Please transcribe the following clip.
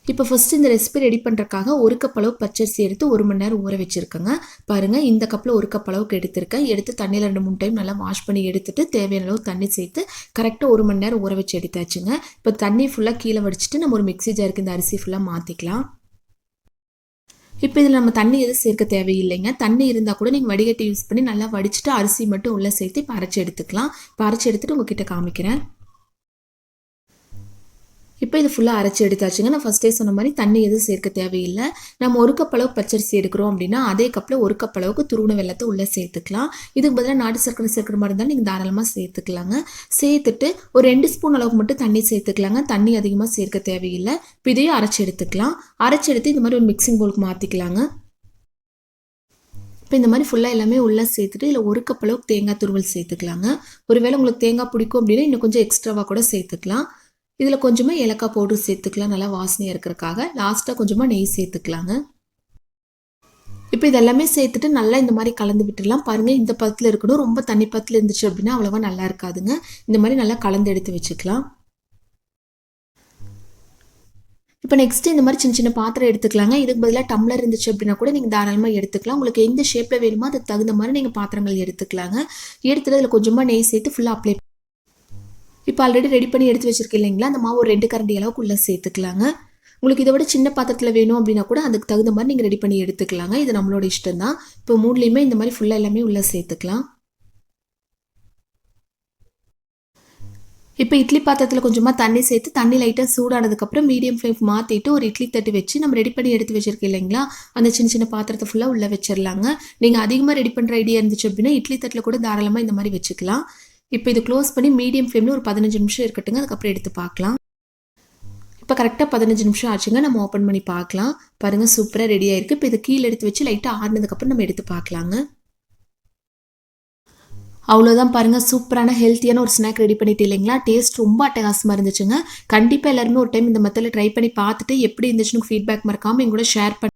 இப்போ ஃபஸ்ட்டு இந்த recipe ready பண்ணுறக்காக 1 cup அளவு பச்சரிசி எடுத்து 1 மணி நேரம் ஊற வச்சுருக்கேங்க. பாருங்கள், இந்த கப்பில் 1 கப் அளவுக்கு எடுத்திருக்கேன். எடுத்து தண்ணியில் 2-3 டைம் நல்லா வாஷ் பண்ணி எடுத்துட்டு தேவையான அளவு தண்ணி சேர்த்து கரெக்டாக 1 மணி நேரம் ஊற வச்சு எடுத்தாச்சுங்க. இப்போ தண்ணி ஃபுல்லாக கீழே வடிச்சிட்டு நம்ம ஒரு மிக்ஸி ஜாருக்கு இந்த அரிசி ஃபுல்லாக மாற்றிக்கலாம். இப்போ இதில் நம்ம தண்ணி எதுவும் சேர்க்க தேவையில்லைங்க. தண்ணி இருந்தால் கூட நீங்கள் வடிகட்டி யூஸ் பண்ணி நல்லா வடிச்சிட்டு அரிசி மட்டும் உள்ளே சேர்த்து இப்போ அரைச்சி எடுத்துக்கலாம். இப்போ அரைச்சி எடுத்துகிட்டு உங்ககிட்ட காமிக்கிறேன். இப்போ இது ஃபுல்லாக அரைச்சி எடுத்தாச்சுங்க. நான் ஃபஸ்ட்டே சொன்ன மாதிரி தண்ணி எதுவும் சேர்க்க தேவையில்லை. நம்ம 1 கப் அளவு பச்சரிசி எடுக்கிறோம் அப்படின்னா அதே கப்பில் 1 கப் அளவுக்கு துருவன வெல்லத்தை உள்ளே சேர்த்துக்கலாம். இதுக்கு பதிலாக நாட்டு சர்க்கரை சேர்க்குற மாதிரி இருந்தாலும் நீங்கள் தாராளமாக சேர்த்துக்கலாங்க. சேர்த்துட்டு ஒரு 2 ஸ்பூன் அளவுக்கு மட்டும் தண்ணி சேர்த்துக்கலாங்க. தண்ணி அதிகமாக சேர்க்க தேவையில்லை. இப்போ இதையும் அரைச்சி எடுத்துக்கலாம். அரைச்சி எடுத்து இந்த மாதிரி ஒரு மிக்சிங் பவுலுக்கு மாற்றிக்கலாங்க. இப்போ இந்த மாதிரி ஃபுல்லாக எல்லாமே உள்ளே சேர்த்துட்டு இதில் 1 கப் அளவுக்கு தேங்காய் துருவல் சேர்த்துக்கலாங்க. ஒருவேளை உங்களுக்கு தேங்காய் பிடிக்கும் அப்படின்னா இன்னும் கொஞ்சம் எக்ஸ்ட்ராவாக கூட சேர்த்துக்கலாம். இதில் கொஞ்சமாக ஏலக்காய் பவுடர் சேர்த்துக்கலாம், நல்லா வாசனையாக இருக்கிறதுக்காக. லாஸ்ட்டாக கொஞ்சமாக நெய் சேர்த்துக்கலாங்க. இப்போ இதெல்லாமே சேர்த்துட்டு நல்லா இந்த மாதிரி கலந்து விட்டுடலாம். பாருங்கள், இந்த பதத்தில் இருக்கணும். ரொம்ப தண்ணி பதத்தில் இருந்துச்சு அப்படின்னா அவ்வளோவா நல்லா இருக்காதுங்க. இந்த மாதிரி நல்லா கலந்து எடுத்து வச்சுக்கலாம். இப்போ நெக்ஸ்ட்டு இந்த மாதிரி சின்ன சின்ன பாத்திரம் எடுத்துக்கலாங்க. இதுக்கு பதிலாக டம்ளர் இருந்துச்சு அப்படின்னா கூட நீங்கள் தாராளமாக எடுத்துக்கலாம். உங்களுக்கு எந்த ஷேப்பில் வேணுமோ அதுக்கு தகுந்த மாதிரி நீங்கள் பாத்திரங்கள் எடுத்துக்கலாங்க. எடுத்துட்டு அதில் கொஞ்சமாக நெய் சேர்த்து ஃபுல்லாக அப்ளை. இப்போ ஆல்ரெடி ரெடி பண்ணி எடுத்து வச்சிருக்கேன் இல்லைங்களா, அந்த மாவு ஒரு 2 கரண்டி அளவுக்கு உள்ளே சேர்த்துக்கலாங்க. உங்களுக்கு இதை விட சின்ன பாத்திரத்தில் வேணும் அப்படின்னா கூட அதுக்கு தகுந்த மாதிரி நீங்கள் ரெடி பண்ணி எடுத்துக்கலாங்க. இது நம்மளோட இஷ்டம் தான். இப்போ மூணுலேயுமே இந்த மாதிரி ஃபுல்லாக எல்லாமே உள்ளே சேர்த்துக்கலாம். இப்போ இட்லி பாத்திரத்தில் கொஞ்சமாக தண்ணி சேர்த்து தண்ணி லைட்டாக சூடானதுக்கப்புறம் மீடியம் ஃப்ளேம் மாற்றிட்டு ஒரு இட்லி தட்டு வச்சு நம்ம ரெடி பண்ணி எடுத்து வச்சிருக்கேன் இல்லைங்களா, அந்த சின்ன சின்ன பாத்திரத்தை ஃபுல்லாக உள்ளே வச்சிடலாங்க. நீங்கள் அதிகமாக ரெடி பண்ணுற ஐடியா இருந்துச்சு அப்படின்னா இட்லி தட்டில் கூட தாராளமாக இந்த மாதிரி வச்சுக்கலாம். இப்போ இது க்ளோஸ் பண்ணி மீடியம் ஃப்ளேமில் ஒரு 15 நிமிஷம் இருக்கட்டுங்க. அதுக்கப்புறம் எடுத்து பார்க்கலாம். இப்போ கரெக்டாக 15 நிமிஷம் ஆச்சுங்க. நம்ம ஓப்பன் பண்ணி பார்க்கலாம். பாருங்கள், சூப்பராக ரெடி ஆயிருக்கு. இப்போ இது கீழே எடுத்து வச்சு லைட்டாக ஆறுனதுக்கப்புறம் நம்ம எடுத்து பார்க்கலாங்க. அவ்வளோதான் பாருங்கள், சூப்பரான ஹெல்த்தியான ஒரு ஸ்நாக் ரெடி பண்ணிட்டு இல்லைங்களா. டேஸ்ட் ரொம்ப அட்டகாசமாக இருந்துச்சுங்க. கண்டிப்பாக எல்லாருமே ஒரு டைம் இந்த மெத்தடில் ட்ரை பண்ணி பார்த்துட்டு எப்படி இருந்துச்சுன்னு ஃபீட்பேக் மறக்காமல் எங்கூட ஷேர் பண்ணி